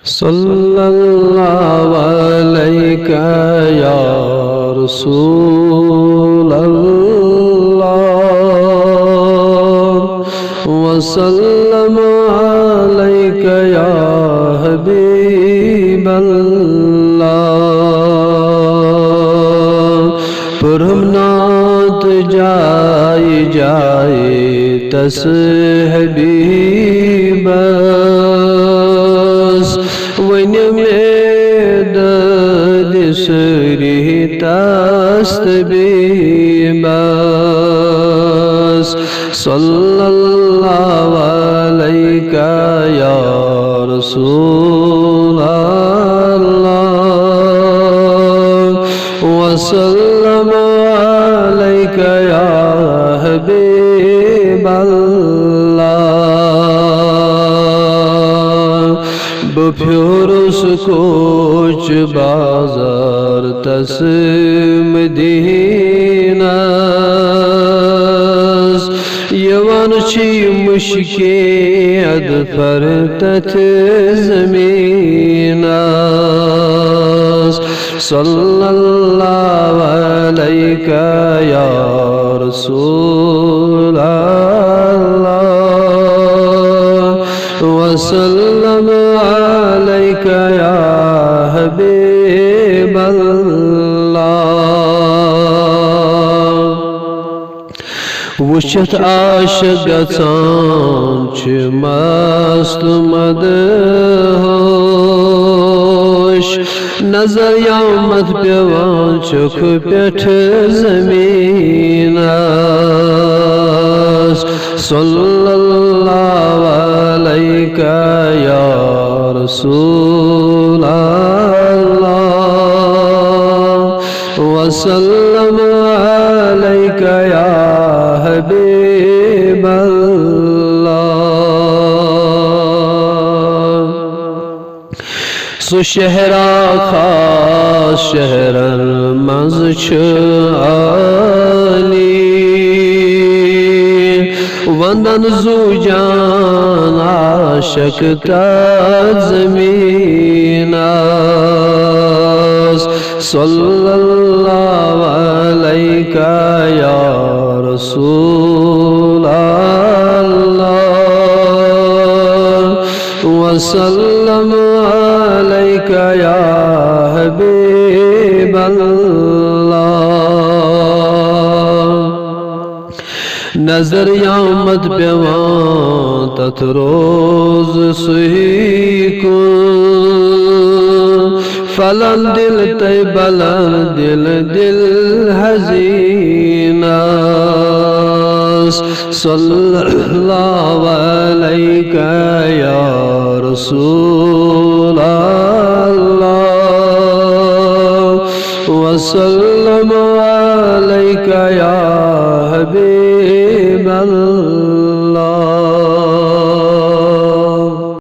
सल्लल्लाहु अलैका या रसूल अल्लाह वसल्लम अलैका या हबीब अल्लाह। पुरमनात जाए जाए तस हबीबस वन में दसरी तस्तबीबस। सल्लल्लाहु अलैका या रसूल अल्लाह वसल्लम अलैका या हबीब अल्लाह। बफ्योरुस कोच बाजार तस मदीनास यवन छी मुश्के अदफर तथ जमीनास। सल्लल्लाहु अलैका या रसूल अल्लाह वसल्लम अलैका या हबीब अल्लाह। वुचत आशिक गचान छ मस्त मदहोश नजर यामत पेवान चुख पेठ जमीनास। सल्लल्लाहु अलैका या रसूल अल्लाह वसल्लम अलैका या हबीब अल्लाह। सो शहरा खास शहरन मज छ आली वंदन जू जान आशक जमीनास। सल्लल्लाहु अलैका या रसूल अल्लाह वसल्लम अलैका या हबीब अल्लाह। नजर यामत पेवान तथ रोज सुही को फलन दिल तय बलन दिल दिल हजीनास। सल्लल्लाहु अलैका या रसूल अल्लाह वसल्लम अलैका या